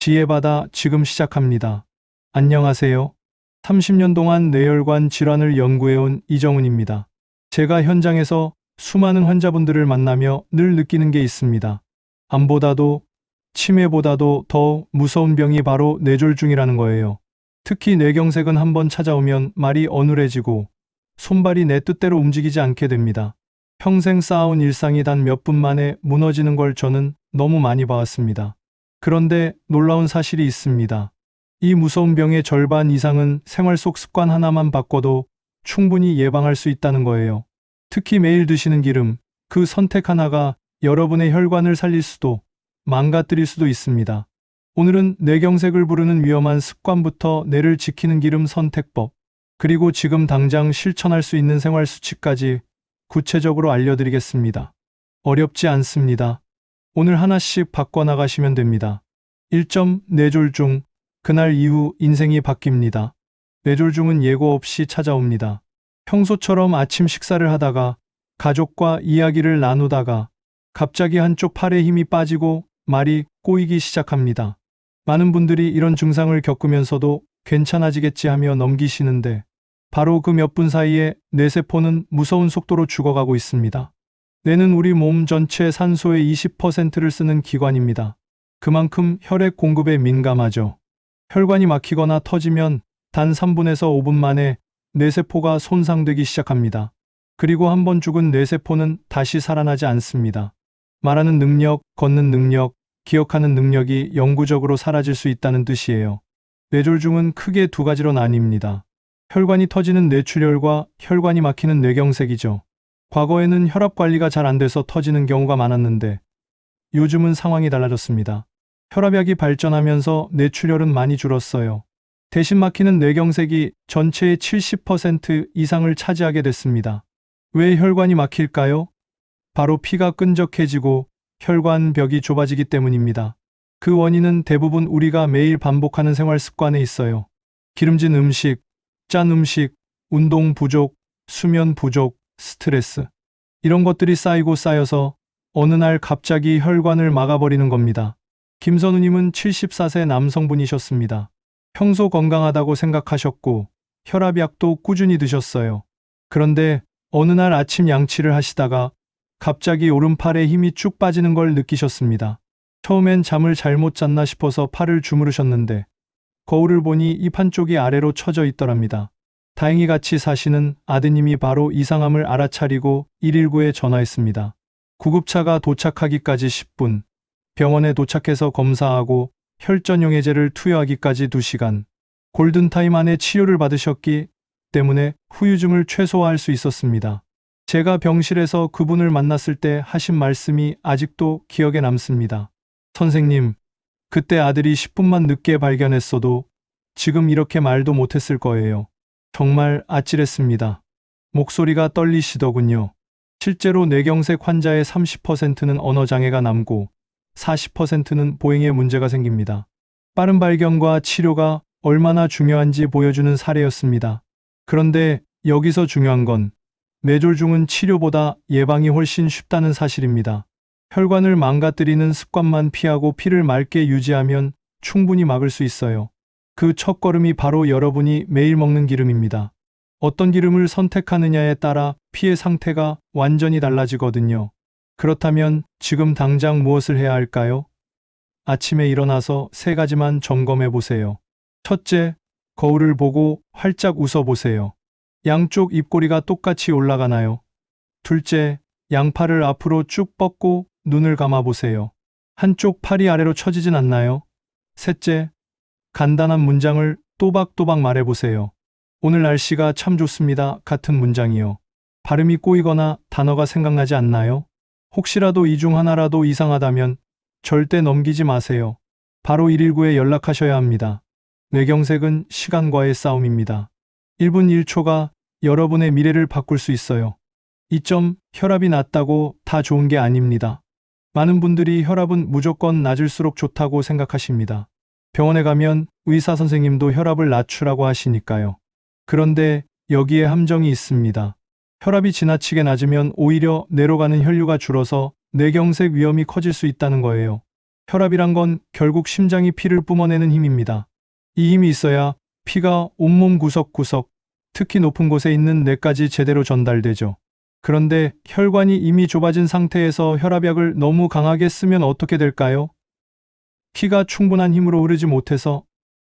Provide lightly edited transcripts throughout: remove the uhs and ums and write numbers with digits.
지혜바다 지금 시작합니다. 안녕하세요. 30년 동안 뇌혈관 질환을 연구해온 이정훈입니다. 제가 현장에서 수많은 환자분들을 만나며 늘 느끼는 게 있습니다. 암보다도 치매보다도 더 무서운 병이 바로 뇌졸중이라는 거예요. 특히 뇌경색은 한번 찾아오면 말이 어눌해지고 손발이 내 뜻대로 움직이지 않게 됩니다. 평생 쌓아온 일상이 단 몇 분 만에 무너지는 걸 저는 너무 많이 봐왔습니다. 그런데 놀라운 사실이 있습니다. 이 무서운 병의 절반 이상은 생활 속 습관 하나만 바꿔도 충분히 예방할 수 있다는 거예요. 특히 매일 드시는 기름, 그 선택 하나가 여러분의 혈관을 살릴 수도 망가뜨릴 수도 있습니다. 오늘은 뇌경색을 부르는 위험한 습관부터 뇌를 지키는 기름 선택법, 그리고 지금 당장 실천할 수 있는 생활 수칙까지 구체적으로 알려드리겠습니다. 어렵지 않습니다. 오늘 하나씩 바꿔나가시면 됩니다. 1점 뇌졸중, 그날 이후 인생이 바뀝니다. 뇌졸중은 예고 없이 찾아옵니다. 평소처럼 아침 식사를 하다가 가족과 이야기를 나누다가 갑자기 한쪽 팔에 힘이 빠지고 말이 꼬이기 시작합니다. 많은 분들이 이런 증상을 겪으면서도 괜찮아지겠지 하며 넘기시는데 바로 그 몇 분 사이에 뇌세포는 무서운 속도로 죽어가고 있습니다. 뇌는 우리 몸 전체 산소의 20%를 쓰는 기관입니다. 그만큼 혈액 공급에 민감하죠. 혈관이 막히거나 터지면 단 3분에서 5분 만에 뇌세포가 손상되기 시작합니다. 그리고 한번 죽은 뇌세포는 다시 살아나지 않습니다. 말하는 능력, 걷는 능력, 기억하는 능력이 영구적으로 사라질 수 있다는 뜻이에요. 뇌졸중은 크게 두 가지로 나뉩니다. 혈관이 터지는 뇌출혈과 혈관이 막히는 뇌경색이죠. 과거에는 혈압 관리가 잘 안 돼서 터지는 경우가 많았는데 요즘은 상황이 달라졌습니다. 혈압약이 발전하면서 뇌출혈은 많이 줄었어요. 대신 막히는 뇌경색이 전체의 70% 이상을 차지하게 됐습니다. 왜 혈관이 막힐까요? 바로 피가 끈적해지고 혈관벽이 좁아지기 때문입니다. 그 원인은 대부분 우리가 매일 반복하는 생활 습관에 있어요. 기름진 음식, 짠 음식, 운동 부족, 수면 부족, 스트레스. 이런 것들이 쌓이고 쌓여서 어느 날 갑자기 혈관을 막아버리는 겁니다. 김선우님은 74세 남성분이셨습니다. 평소 건강하다고 생각하셨고 혈압약도 꾸준히 드셨어요. 그런데 어느 날 아침 양치를 하시다가 갑자기 오른팔에 힘이 쭉 빠지는 걸 느끼셨습니다. 처음엔 잠을 잘못 잤나 싶어서 팔을 주무르셨는데 거울을 보니 입 한쪽이 아래로 처져 있더랍니다. 다행히 같이 사시는 아드님이 바로 이상함을 알아차리고 119에 전화했습니다. 구급차가 도착하기까지 10분, 병원에 도착해서 검사하고 혈전용해제를 투여하기까지 2시간, 골든타임 안에 치료를 받으셨기 때문에 후유증을 최소화할 수 있었습니다. 제가 병실에서 그분을 만났을 때 하신 말씀이 아직도 기억에 남습니다. 선생님, 그때 아들이 10분만 늦게 발견했어도 지금 이렇게 말도 못했을 거예요. 정말 아찔했습니다. 목소리가 떨리시더군요. 실제로 뇌경색 환자의 30%는 언어장애가 남고 40%는 보행에 문제가 생깁니다. 빠른 발견과 치료가 얼마나 중요한지 보여주는 사례였습니다. 그런데 여기서 중요한 건 뇌졸중은 치료보다 예방이 훨씬 쉽다는 사실입니다. 혈관을 망가뜨리는 습관만 피하고 피를 맑게 유지하면 충분히 막을 수 있어요. 그 첫걸음이 바로 여러분이 매일 먹는 기름입니다. 어떤 기름을 선택하느냐에 따라 피의 상태가 완전히 달라지거든요. 그렇다면 지금 당장 무엇을 해야 할까요? 아침에 일어나서 3가지만 점검해 보세요. 첫째, 거울을 보고 활짝 웃어 보세요. 양쪽 입꼬리가 똑같이 올라가나요? 둘째, 양팔을 앞으로 쭉 뻗고 눈을 감아 보세요. 한쪽 팔이 아래로 처지진 않나요? 셋째, 간단한 문장을 또박또박 말해보세요. 오늘 날씨가 참 좋습니다. 같은 문장이요. 발음이 꼬이거나 단어가 생각나지 않나요? 혹시라도 이 중 하나라도 이상하다면 절대 넘기지 마세요. 바로 119에 연락하셔야 합니다. 뇌경색은 시간과의 싸움입니다. 1분 1초가 여러분의 미래를 바꿀 수 있어요. 2점, 혈압이 낮다고 다 좋은 게 아닙니다. 많은 분들이 혈압은 무조건 낮을수록 좋다고 생각하십니다. 병원에 가면 의사 선생님도 혈압을 낮추라고 하시니까요. 그런데 여기에 함정이 있습니다. 혈압이 지나치게 낮으면 오히려 뇌로 가는 혈류가 줄어서 뇌경색 위험이 커질 수 있다는 거예요. 혈압이란 건 결국 심장이 피를 뿜어내는 힘입니다. 이 힘이 있어야 피가 온몸 구석구석, 특히 높은 곳에 있는 뇌까지 제대로 전달되죠. 그런데 혈관이 이미 좁아진 상태에서 혈압약을 너무 강하게 쓰면 어떻게 될까요? 피가 충분한 힘으로 흐르지 못해서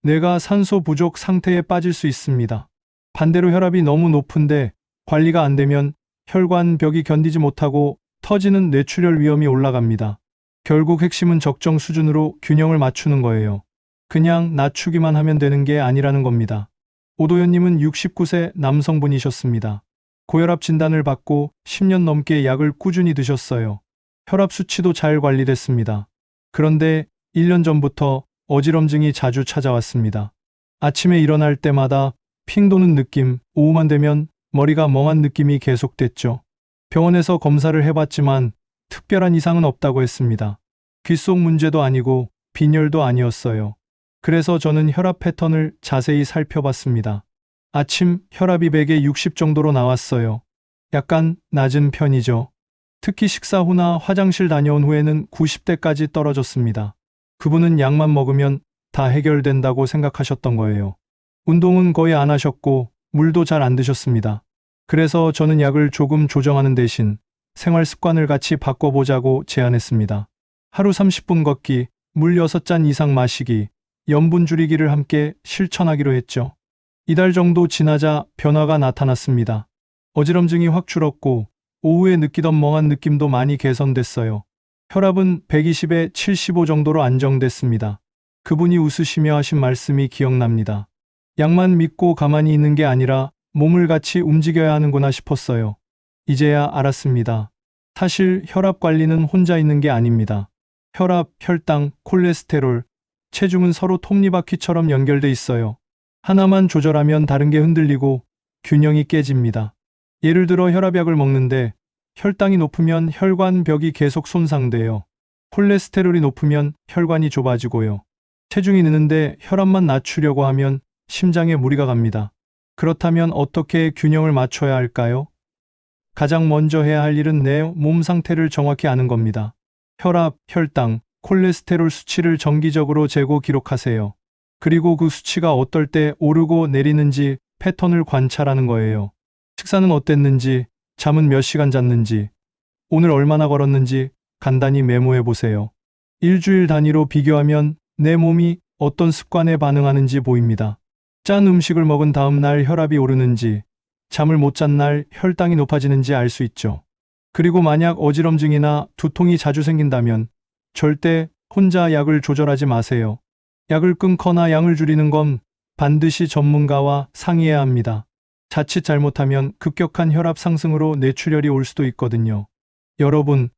뇌가 산소 부족 상태에 빠질 수 있습니다. 반대로 혈압이 너무 높은데 관리가 안 되면 혈관 벽이 견디지 못하고 터지는 뇌출혈 위험이 올라갑니다. 결국 핵심은 적정 수준으로 균형을 맞추는 거예요. 그냥 낮추기만 하면 되는 게 아니라는 겁니다. 오도현님은 69세 남성분이셨습니다. 고혈압 진단을 받고 10년 넘게 약을 꾸준히 드셨어요. 혈압 수치도 잘 관리됐습니다. 그런데 1년 전부터 어지럼증이 자주 찾아왔습니다. 아침에 일어날 때마다 핑 도는 느낌, 오후만 되면 머리가 멍한 느낌이 계속됐죠. 병원에서 검사를 해봤지만 특별한 이상은 없다고 했습니다. 귓속 문제도 아니고 빈혈도 아니었어요. 그래서 저는 혈압 패턴을 자세히 살펴봤습니다. 아침 혈압이 100에 60 정도로 나왔어요. 약간 낮은 편이죠. 특히 식사 후나 화장실 다녀온 후에는 90대까지 떨어졌습니다. 그분은 약만 먹으면 다 해결된다고 생각하셨던 거예요. 운동은 거의 안 하셨고 물도 잘 안 드셨습니다. 그래서 저는 약을 조금 조정하는 대신 생활 습관을 같이 바꿔보자고 제안했습니다. 하루 30분 걷기, 물 6잔 이상 마시기, 염분 줄이기를 함께 실천하기로 했죠. 이달 정도 지나자 변화가 나타났습니다. 어지럼증이 확 줄었고 오후에 느끼던 멍한 느낌도 많이 개선됐어요. 혈압은 120에 75 정도로 안정됐습니다. 그분이 웃으시며 하신 말씀이 기억납니다. 약만 믿고 가만히 있는 게 아니라 몸을 같이 움직여야 하는구나 싶었어요. 이제야 알았습니다. 사실 혈압 관리는 혼자 있는 게 아닙니다. 혈압, 혈당, 콜레스테롤, 체중은 서로 톱니바퀴처럼 연결돼 있어요. 하나만 조절하면 다른 게 흔들리고 균형이 깨집니다. 예를 들어 혈압약을 먹는데 혈당이 높으면 혈관 벽이 계속 손상돼요. 콜레스테롤이 높으면 혈관이 좁아지고요. 체중이 느는데 혈압만 낮추려고 하면 심장에 무리가 갑니다. 그렇다면 어떻게 균형을 맞춰야 할까요? 가장 먼저 해야 할 일은 내 몸 상태를 정확히 아는 겁니다. 혈압, 혈당, 콜레스테롤 수치를 정기적으로 재고 기록하세요. 그리고 그 수치가 어떨 때 오르고 내리는지 패턴을 관찰하는 거예요. 식사는 어땠는지, 잠은 몇 시간 잤는지, 오늘 얼마나 걸었는지 간단히 메모해 보세요. 일주일 단위로 비교하면 내 몸이 어떤 습관에 반응하는지 보입니다. 짠 음식을 먹은 다음 날 혈압이 오르는지, 잠을 못 잔 날 혈당이 높아지는지 알 수 있죠. 그리고 만약 어지럼증이나 두통이 자주 생긴다면 절대 혼자 약을 조절하지 마세요. 약을 끊거나 양을 줄이는 건 반드시 전문가와 상의해야 합니다. 자칫 잘못하면 급격한 혈압 상승으로 뇌출혈이 올 수도 있거든요. 여러분,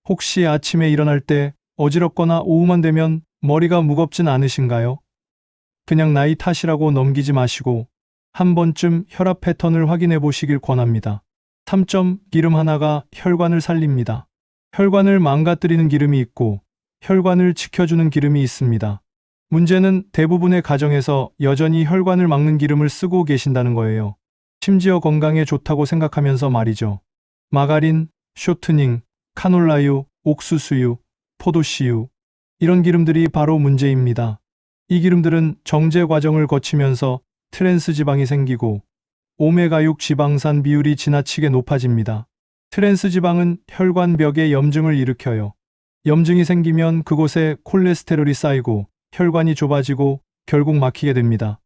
혹시 아침에 일어날 때 어지럽거나 오후만 되면 머리가 무겁진 않으신가요? 그냥 나이 탓이라고 넘기지 마시고 한 번쯤 혈압 패턴을 확인해 보시길 권합니다. 3점, 기름 하나가 혈관을 살립니다. 혈관을 망가뜨리는 기름이 있고 혈관을 지켜주는 기름이 있습니다. 문제는 대부분의 가정에서 여전히 혈관을 막는 기름을 쓰고 계신다는 거예요. 심지어 건강에 좋다고 생각하면서 말이죠. 마가린, 쇼트닝, 카놀라유, 옥수수유, 포도씨유, 이런 기름들이 바로 문제입니다. 이 기름들은 정제 과정을 거치면서 트랜스 지방이 생기고 오메가6 지방산 비율이 지나치게 높아집니다. 트랜스 지방은 혈관벽에 염증을 일으켜요. 염증이 생기면 그곳에 콜레스테롤이 쌓이고 혈관이 좁아지고 결국 막히게 됩니다.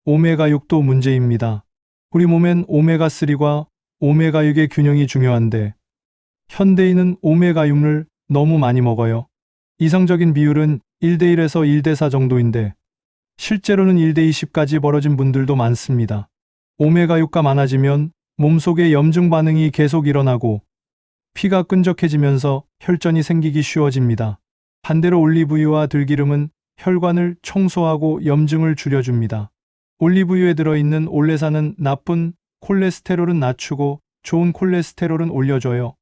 오메가6도 문제입니다. 우리 몸엔 오메가3과 오메가6의 균형이 중요한데 현대인은 오메가6를 너무 많이 먹어요. 이상적인 비율은 1대1에서 1대4 정도인데 실제로는 1대20까지 벌어진 분들도 많습니다. 오메가6가 많아지면 몸속에 염증 반응이 계속 일어나고 피가 끈적해지면서 혈전이 생기기 쉬워집니다. 반대로 올리브유와 들기름은 혈관을 청소하고 염증을 줄여줍니다. 올리브유에 들어있는 올레산은 나쁜 콜레스테롤은 낮추고 좋은 콜레스테롤은 올려줘요.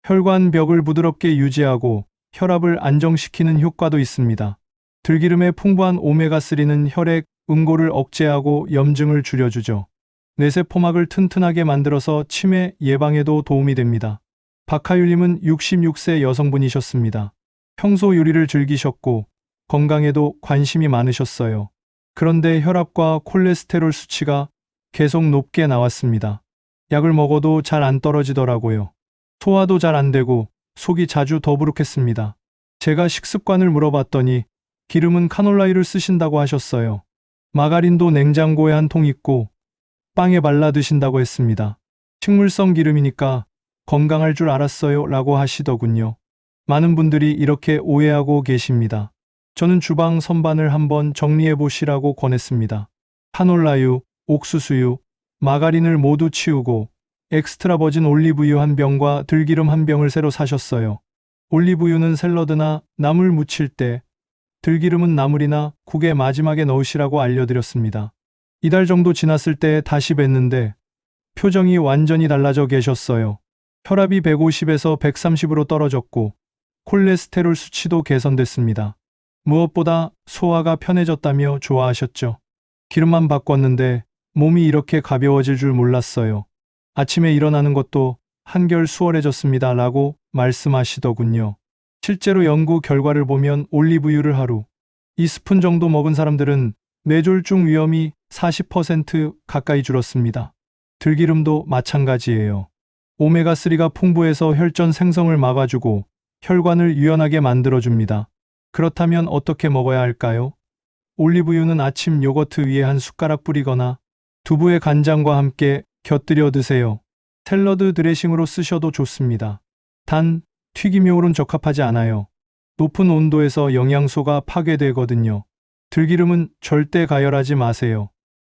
혈관 벽을 부드럽게 유지하고 혈압을 안정시키는 효과도 있습니다. 들기름의 풍부한 오메가3는 혈액 응고를 억제하고 염증을 줄여주죠. 뇌세포막을 튼튼하게 만들어서 치매 예방에도 도움이 됩니다. 박하율님은 66세 여성분이셨습니다. 평소 요리를 즐기셨고 건강에도 관심이 많으셨어요. 그런데 혈압과 콜레스테롤 수치가 계속 높게 나왔습니다. 약을 먹어도 잘 안 떨어지더라고요. 소화도 잘 안 되고 속이 자주 더부룩했습니다. 제가 식습관을 물어봤더니 기름은 카놀라유를 쓰신다고 하셨어요. 마가린도 냉장고에 한 통 있고 빵에 발라 드신다고 했습니다. 식물성 기름이니까 건강할 줄 알았어요 라고 하시더군요. 많은 분들이 이렇게 오해하고 계십니다. 저는 주방 선반을 한번 정리해 보시라고 권했습니다. 카놀라유, 옥수수유, 마가린을 모두 치우고 엑스트라 버진 올리브유 한 병과 들기름 한 병을 새로 사셨어요. 올리브유는 샐러드나 나물 무칠 때, 들기름은 나물이나 국의 마지막에 넣으시라고 알려드렸습니다. 이달 정도 지났을 때 다시 뵀는데 표정이 완전히 달라져 계셨어요. 혈압이 150에서 130으로 떨어졌고 콜레스테롤 수치도 개선됐습니다. 무엇보다 소화가 편해졌다며 좋아하셨죠. 기름만 바꿨는데 몸이 이렇게 가벼워질 줄 몰랐어요. 아침에 일어나는 것도 한결 수월해졌습니다 라고 말씀하시더군요. 실제로 연구 결과를 보면 올리브유를 하루 2스푼 정도 먹은 사람들은 뇌졸중 위험이 40% 가까이 줄었습니다. 들기름도 마찬가지예요. 오메가3가 풍부해서 혈전 생성을 막아주고 혈관을 유연하게 만들어줍니다. 그렇다면 어떻게 먹어야 할까요? 올리브유는 아침 요거트 위에 한 숟가락 뿌리거나 두부에 간장과 함께 곁들여 드세요. 샐러드 드레싱으로 쓰셔도 좋습니다. 단, 튀김용으로는 적합하지 않아요. 높은 온도에서 영양소가 파괴되거든요. 들기름은 절대 가열하지 마세요.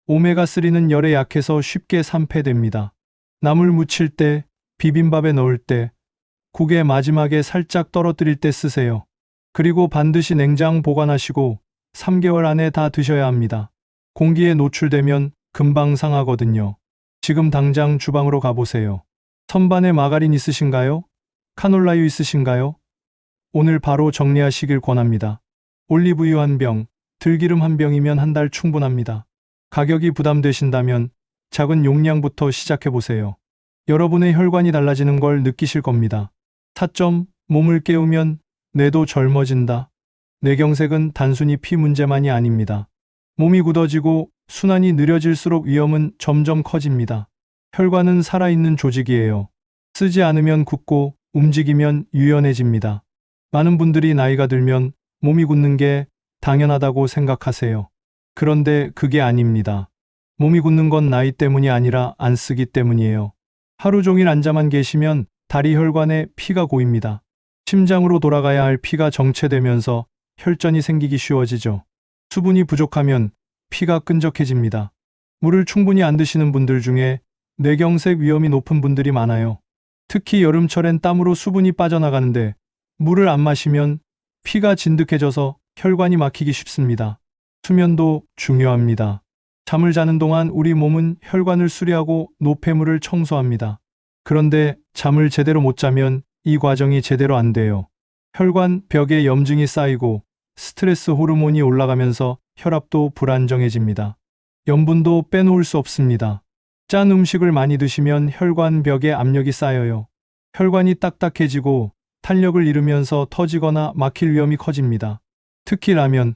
오메가3는 열에 약해서 쉽게 산패됩니다. 나물 무칠 때, 비빔밥에 넣을 때, 국의 마지막에 살짝 떨어뜨릴 때 쓰세요. 그리고 반드시 냉장 보관하시고 3개월 안에 다 드셔야 합니다. 공기에 노출되면 금방 상하거든요. 지금 당장 주방으로 가보세요. 선반에 마가린 있으신가요? 카놀라유 있으신가요? 오늘 바로 정리하시길 권합니다. 올리브유 한 병, 들기름 한 병이면 한 달 충분합니다. 가격이 부담되신다면 작은 용량부터 시작해보세요. 여러분의 혈관이 달라지는 걸 느끼실 겁니다. 타점, 몸을 깨우면 뇌도 젊어진다. 뇌경색은 단순히 피 문제만이 아닙니다. 몸이 굳어지고 순환이 느려질수록 위험은 점점 커집니다. 혈관은 살아있는 조직이에요. 쓰지 않으면 굳고 움직이면 유연해집니다. 많은 분들이 나이가 들면 몸이 굳는 게 당연하다고 생각하세요. 그런데 그게 아닙니다. 몸이 굳는 건 나이 때문이 아니라 안 쓰기 때문이에요. 하루 종일 앉아만 계시면 다리 혈관에 피가 고입니다. 심장으로 돌아가야 할 피가 정체되면서 혈전이 생기기 쉬워지죠. 수분이 부족하면 피가 끈적해집니다. 물을 충분히 안 드시는 분들 중에 뇌경색 위험이 높은 분들이 많아요. 특히 여름철엔 땀으로 수분이 빠져나가는데 물을 안 마시면 피가 진득해져서 혈관이 막히기 쉽습니다. 수면도 중요합니다. 잠을 자는 동안 우리 몸은 혈관을 수리하고 노폐물을 청소합니다. 그런데 잠을 제대로 못 자면 이 과정이 제대로 안 돼요. 혈관 벽에 염증이 쌓이고 스트레스 호르몬이 올라가면서 혈압도 불안정해집니다. 염분도 빼놓을 수 없습니다. 짠 음식을 많이 드시면 혈관 벽에 압력이 쌓여요. 혈관이 딱딱해지고 탄력을 잃으면서 터지거나 막힐 위험이 커집니다. 특히 라면,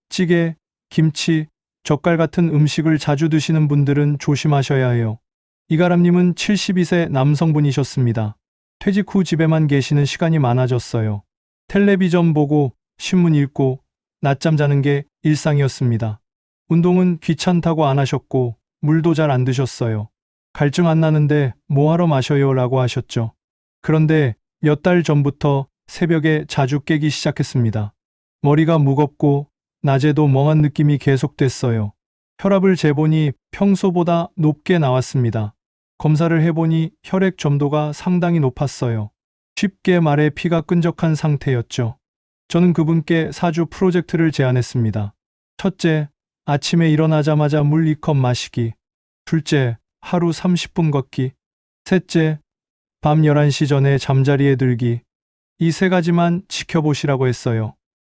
찌개, 김치, 젓갈 같은 음식을 자주 드시는 분들은 조심하셔야 해요. 이가람님은 72세 남성분이셨습니다. 퇴직 후 집에만 계시는 시간이 많아졌어요. 텔레비전 보고 신문 읽고 낮잠 자는 게 일상이었습니다. 운동은 귀찮다고 안 하셨고 물도 잘 안 드셨어요. 갈증 안 나는데 뭐하러 마셔요 라고 하셨죠. 그런데 몇 달 전부터 새벽에 자주 깨기 시작했습니다. 머리가 무겁고 낮에도 멍한 느낌이 계속됐어요. 혈압을 재보니 평소보다 높게 나왔습니다. 검사를 해보니 혈액 점도가 상당히 높았어요. 쉽게 말해 피가 끈적한 상태였죠. 저는 그분께 4주 프로젝트를 제안했습니다. 첫째, 아침에 일어나자마자 물 2컵 마시기. 둘째, 하루 30분 걷기. 셋째, 밤 11시 전에 잠자리에 들기. 이 3가지만 지켜보시라고 했어요.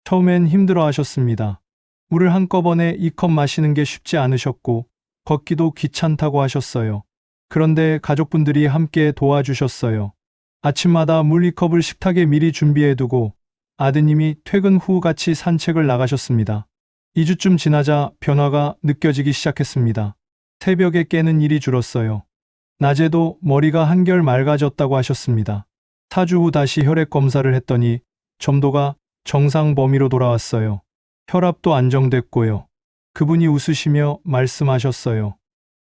처음엔 힘들어 하셨습니다. 물을 한꺼번에 2컵 마시는 게 쉽지 않으셨고 걷기도 귀찮다고 하셨어요. 그런데 가족분들이 함께 도와주셨어요. 아침마다 물 2컵을 식탁에 미리 준비해두고 아드님이 퇴근 후 같이 산책을 나가셨습니다. 2주쯤 지나자 변화가 느껴지기 시작했습니다. 새벽에 깨는 일이 줄었어요. 낮에도 머리가 한결 맑아졌다고 하셨습니다. 4주 후 다시 혈액 검사를 했더니 점도가 정상 범위로 돌아왔어요. 혈압도 안정됐고요. 그분이 웃으시며 말씀하셨어요.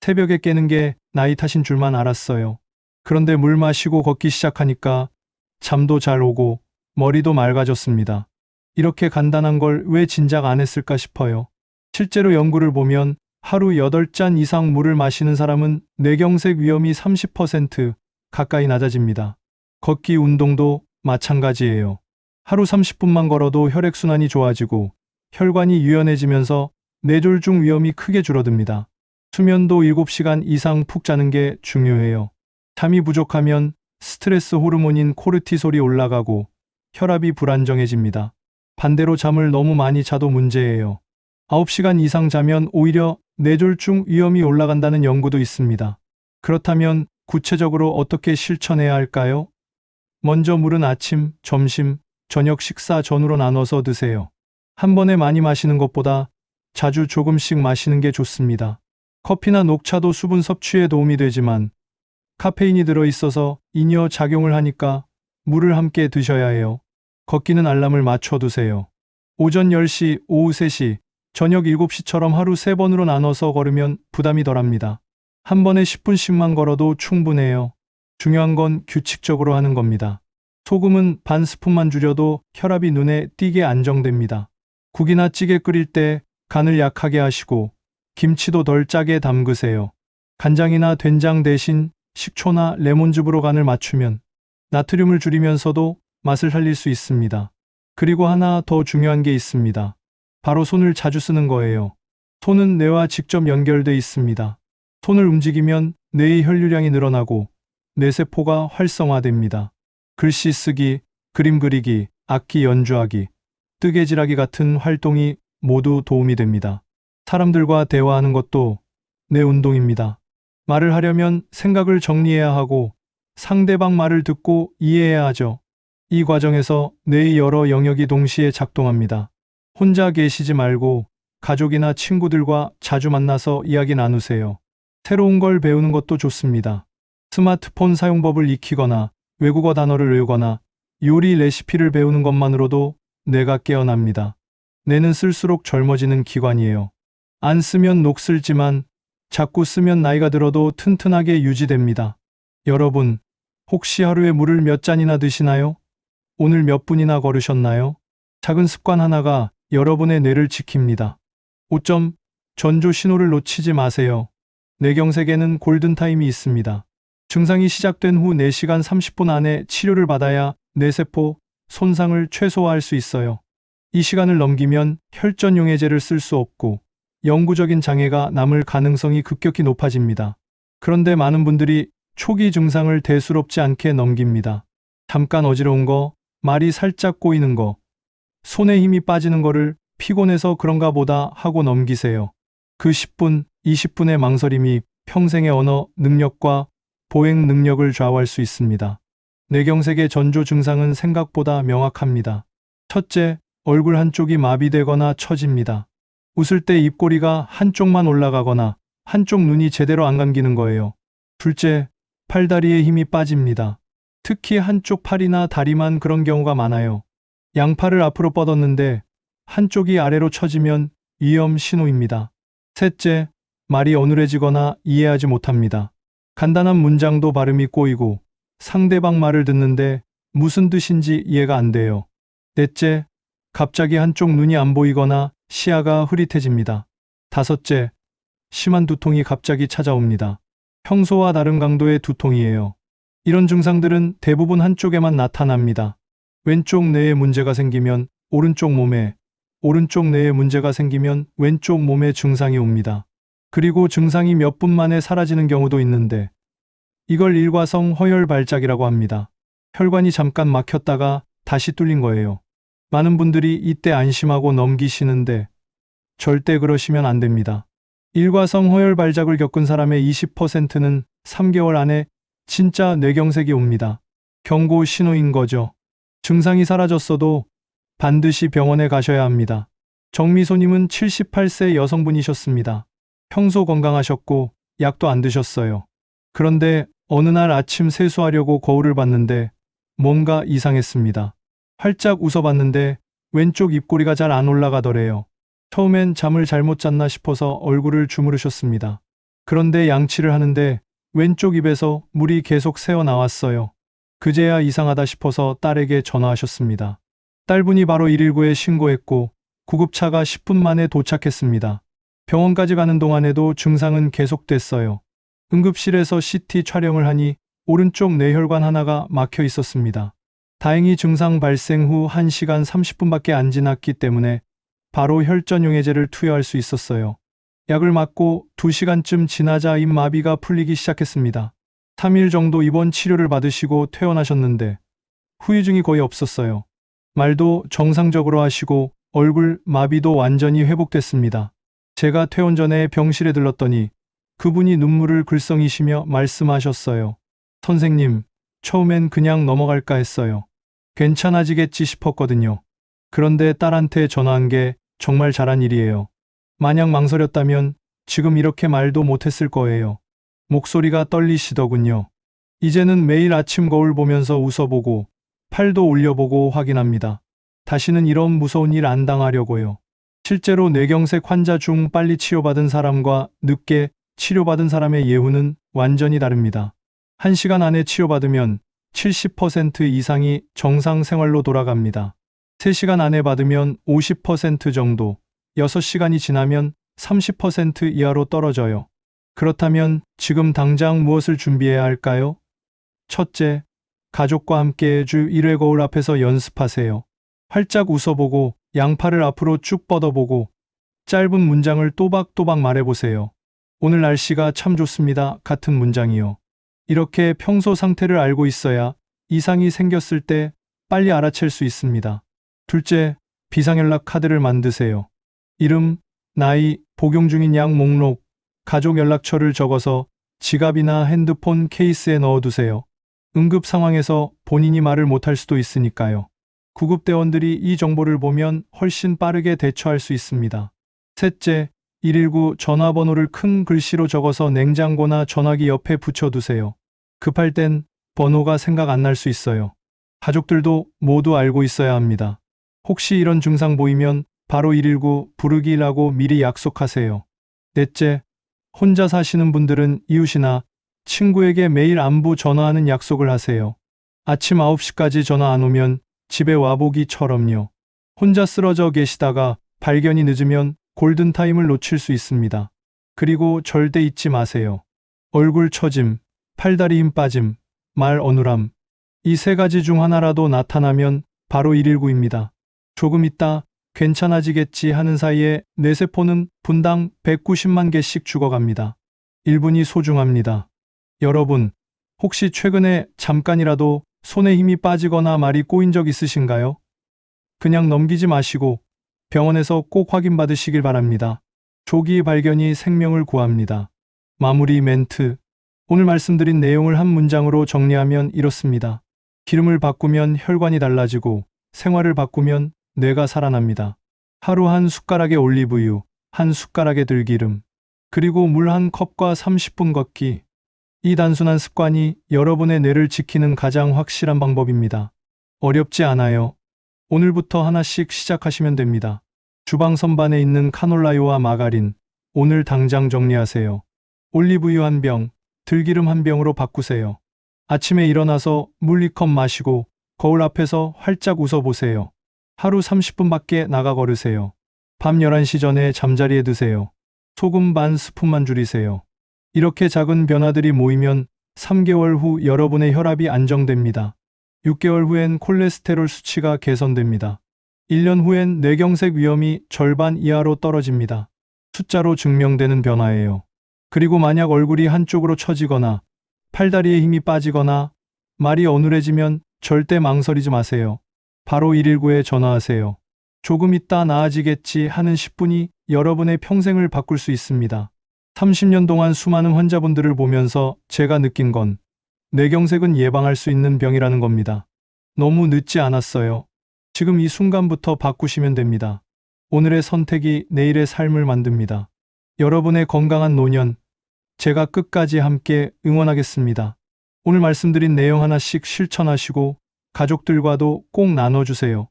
새벽에 깨는 게 나이 탓인 줄만 알았어요. 그런데 물 마시고 걷기 시작하니까 잠도 잘 오고 머리도 맑아졌습니다. 이렇게 간단한 걸 왜 진작 안 했을까 싶어요. 실제로 연구를 보면 하루 8잔 이상 물을 마시는 사람은 뇌경색 위험이 30% 가까이 낮아집니다. 걷기 운동도 마찬가지예요. 하루 30분만 걸어도 혈액순환이 좋아지고 혈관이 유연해지면서 뇌졸중 위험이 크게 줄어듭니다. 수면도 7시간 이상 푹 자는 게 중요해요. 잠이 부족하면 스트레스 호르몬인 코르티솔이 올라가고 혈압이 불안정해집니다. 반대로 잠을 너무 많이 자도 문제예요. 9시간 이상 자면 오히려 뇌졸중 위험이 올라간다는 연구도 있습니다. 그렇다면 구체적으로 어떻게 실천해야 할까요? 먼저 물은 아침, 점심, 저녁 식사 전후로 나눠서 드세요. 한 번에 많이 마시는 것보다 자주 조금씩 마시는 게 좋습니다. 커피나 녹차도 수분 섭취에 도움이 되지만 카페인이 들어있어서 이뇨 작용을 하니까 물을 함께 드셔야 해요. 걷기는 알람을 맞춰두세요. 오전 10시, 오후 3시, 저녁 7시처럼 하루 3번으로 나눠서 걸으면 부담이 덜합니다. 한 번에 10분씩만 걸어도 충분해요. 중요한 건 규칙적으로 하는 겁니다. 소금은 반 스푼만 줄여도 혈압이 눈에 띄게 안정됩니다. 국이나 찌개 끓일 때 간을 약하게 하시고 김치도 덜 짜게 담그세요. 간장이나 된장 대신 식초나 레몬즙으로 간을 맞추면 나트륨을 줄이면서도 맛을 살릴 수 있습니다. 그리고 하나 더 중요한 게 있습니다. 바로 손을 자주 쓰는 거예요. 손은 뇌와 직접 연결돼 있습니다. 손을 움직이면 뇌의 혈류량이 늘어나고 뇌세포가 활성화됩니다. 글씨 쓰기, 그림 그리기, 악기 연주하기, 뜨개질하기 같은 활동이 모두 도움이 됩니다. 사람들과 대화하는 것도 뇌 운동입니다. 말을 하려면 생각을 정리해야 하고 상대방 말을 듣고 이해해야 하죠. 이 과정에서 뇌의 여러 영역이 동시에 작동합니다. 혼자 계시지 말고 가족이나 친구들과 자주 만나서 이야기 나누세요. 새로운 걸 배우는 것도 좋습니다. 스마트폰 사용법을 익히거나 외국어 단어를 외우거나 요리 레시피를 배우는 것만으로도 뇌가 깨어납니다. 뇌는 쓸수록 젊어지는 기관이에요. 안 쓰면 녹슬지만 자꾸 쓰면 나이가 들어도 튼튼하게 유지됩니다. 여러분, 혹시 하루에 물을 몇 잔이나 드시나요? 오늘 몇 분이나 걸으셨나요? 작은 습관 하나가 여러분의 뇌를 지킵니다. 5점, 전조 신호를 놓치지 마세요. 뇌경색에는 골든타임이 있습니다. 증상이 시작된 후 4시간 30분 안에 치료를 받아야 뇌세포 손상을 최소화할 수 있어요. 이 시간을 넘기면 혈전용해제를 쓸 수 없고 영구적인 장애가 남을 가능성이 급격히 높아집니다. 그런데 많은 분들이 초기 증상을 대수롭지 않게 넘깁니다. 잠깐 어지러운 거, 말이 살짝 꼬이는 거, 손에 힘이 빠지는 거를 피곤해서 그런가 보다 하고 넘기세요. 그 10분, 20분의 망설임이 평생의 언어 능력과 보행 능력을 좌우할 수 있습니다. 뇌경색의 전조 증상은 생각보다 명확합니다. 첫째, 얼굴 한쪽이 마비되거나 처집니다. 웃을 때 입꼬리가 한쪽만 올라가거나 한쪽 눈이 제대로 안 감기는 거예요. 둘째, 팔다리에 힘이 빠집니다. 특히 한쪽 팔이나 다리만 그런 경우가 많아요. 양팔을 앞으로 뻗었는데 한쪽이 아래로 처지면 위험 신호입니다. 셋째, 말이 어눌해지거나 이해하지 못합니다. 간단한 문장도 발음이 꼬이고 상대방 말을 듣는데 무슨 뜻인지 이해가 안 돼요. 넷째, 갑자기 한쪽 눈이 안 보이거나 시야가 흐릿해집니다. 다섯째, 심한 두통이 갑자기 찾아옵니다. 평소와 다른 강도의 두통이에요. 이런 증상들은 대부분 한쪽에만 나타납니다. 왼쪽 뇌에 문제가 생기면 오른쪽 몸에, 오른쪽 뇌에 문제가 생기면 왼쪽 몸에 증상이 옵니다. 그리고 증상이 몇 분 만에 사라지는 경우도 있는데 이걸 일과성 허혈 발작이라고 합니다. 혈관이 잠깐 막혔다가 다시 뚫린 거예요. 많은 분들이 이때 안심하고 넘기시는데 절대 그러시면 안 됩니다. 일과성 허혈 발작을 겪은 사람의 20%는 3개월 안에 진짜 뇌경색이 옵니다. 경고 신호인 거죠. 증상이 사라졌어도 반드시 병원에 가셔야 합니다. 정미소님은 78세 여성분이셨습니다. 평소 건강하셨고 약도 안 드셨어요. 그런데 어느 날 아침 세수하려고 거울을 봤는데 뭔가 이상했습니다. 활짝 웃어봤는데 왼쪽 입꼬리가 잘 안 올라가더래요. 처음엔 잠을 잘못 잤나 싶어서 얼굴을 주무르셨습니다. 그런데 양치를 하는데 왼쪽 입에서 물이 계속 새어 나왔어요. 그제야 이상하다 싶어서 딸에게 전화하셨습니다. 딸분이 바로 119에 신고했고 구급차가 10분 만에 도착했습니다. 병원까지 가는 동안에도 증상은 계속됐어요. 응급실에서 CT 촬영을 하니 오른쪽 뇌혈관 하나가 막혀 있었습니다. 다행히 증상 발생 후 1시간 30분밖에 안 지났기 때문에 바로 혈전용해제를 투여할 수 있었어요. 약을 맞고 2시간쯤 지나자 입마비가 풀리기 시작했습니다. 3일 정도 입원 치료를 받으시고 퇴원하셨는데 후유증이 거의 없었어요. 말도 정상적으로 하시고 얼굴 마비도 완전히 회복됐습니다. 제가 퇴원 전에 병실에 들렀더니 그분이 눈물을 글썽이시며 말씀하셨어요. 선생님, 처음엔 그냥 넘어갈까 했어요. 괜찮아지겠지 싶었거든요. 그런데 딸한테 전화한 게 정말 잘한 일이에요. 만약 망설였다면 지금 이렇게 말도 못했을 거예요. 목소리가 떨리시더군요. 이제는 매일 아침 거울 보면서 웃어보고 팔도 올려보고 확인합니다. 다시는 이런 무서운 일 안 당하려고요. 실제로 뇌경색 환자 중 빨리 치료받은 사람과 늦게 치료받은 사람의 예후는 완전히 다릅니다. 1시간 안에 치료받으면 70% 이상이 정상 생활로 돌아갑니다. 3시간 안에 받으면 50% 정도, 6시간이 지나면 30% 이하로 떨어져요. 그렇다면 지금 당장 무엇을 준비해야 할까요? 첫째, 가족과 함께 주 1회 거울 앞에서 연습하세요. 활짝 웃어보고 양팔을 앞으로 쭉 뻗어보고 짧은 문장을 또박또박 말해보세요. 오늘 날씨가 참 좋습니다. 같은 문장이요. 이렇게 평소 상태를 알고 있어야 이상이 생겼을 때 빨리 알아챌 수 있습니다. 둘째, 비상연락 카드를 만드세요. 이름, 나이, 복용 중인 약 목록, 가족 연락처를 적어서 지갑이나 핸드폰 케이스에 넣어두세요. 응급 상황에서 본인이 말을 못할 수도 있으니까요. 구급대원들이 이 정보를 보면 훨씬 빠르게 대처할 수 있습니다. 셋째, 119 전화번호를 큰 글씨로 적어서 냉장고나 전화기 옆에 붙여두세요. 급할 땐 번호가 생각 안 날 수 있어요. 가족들도 모두 알고 있어야 합니다. 혹시 이런 증상 보이면 바로 119 부르기라고 미리 약속하세요. 넷째, 혼자 사시는 분들은 이웃이나 친구에게 매일 안부 전화하는 약속을 하세요. 아침 9시까지 전화 안 오면 집에 와보기처럼요. 혼자 쓰러져 계시다가 발견이 늦으면 골든타임을 놓칠 수 있습니다. 그리고 절대 잊지 마세요. 얼굴 처짐, 팔다리 힘 빠짐, 말 어눌함. 이 3가지 중 하나라도 나타나면 바로 119입니다. 조금 있다 괜찮아지겠지 하는 사이에 뇌세포는 분당 190만 개씩 죽어갑니다. 1분이 소중합니다. 여러분, 혹시 최근에 잠깐이라도 손에 힘이 빠지거나 말이 꼬인 적 있으신가요? 그냥 넘기지 마시고 병원에서 꼭 확인받으시길 바랍니다. 조기 발견이 생명을 구합니다. 마무리 멘트. 오늘 말씀드린 내용을 한 문장으로 정리하면 이렇습니다. 기름을 바꾸면 혈관이 달라지고 생활을 바꾸면 뇌가 살아납니다. 하루 한 숟가락의 올리브유, 한 숟가락의 들기름, 그리고 물 한 컵과 30분 걷기. 이 단순한 습관이 여러분의 뇌를 지키는 가장 확실한 방법입니다. 어렵지 않아요. 오늘부터 하나씩 시작하시면 됩니다. 주방 선반에 있는 카놀라유와 마가린, 오늘 당장 정리하세요. 올리브유 한 병, 들기름 한 병으로 바꾸세요. 아침에 일어나서 물 2컵 마시고 거울 앞에서 활짝 웃어보세요. 하루 30분밖에 나가 걸으세요. 밤 11시 전에 잠자리에 드세요. 소금 반 스푼만 줄이세요. 이렇게 작은 변화들이 모이면 3개월 후 여러분의 혈압이 안정됩니다. 6개월 후엔 콜레스테롤 수치가 개선됩니다. 1년 후엔 뇌경색 위험이 절반 이하로 떨어집니다. 숫자로 증명되는 변화예요. 그리고 만약 얼굴이 한쪽으로 처지거나 팔다리에 힘이 빠지거나 말이 어눌해지면 절대 망설이지 마세요. 바로 119에 전화하세요. 조금 있다 나아지겠지 하는 10분이 여러분의 평생을 바꿀 수 있습니다. 30년 동안 수많은 환자분들을 보면서 제가 느낀 건 뇌경색은 예방할 수 있는 병이라는 겁니다. 너무 늦지 않았어요. 지금 이 순간부터 바꾸시면 됩니다. 오늘의 선택이 내일의 삶을 만듭니다. 여러분의 건강한 노년, 제가 끝까지 함께 응원하겠습니다. 오늘 말씀드린 내용 하나씩 실천하시고 가족들과도 꼭 나눠주세요.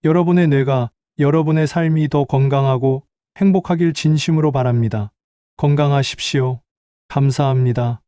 여러분의 뇌가, 여러분의 삶이 더 건강하고 행복하길 진심으로 바랍니다. 건강하십시오. 감사합니다.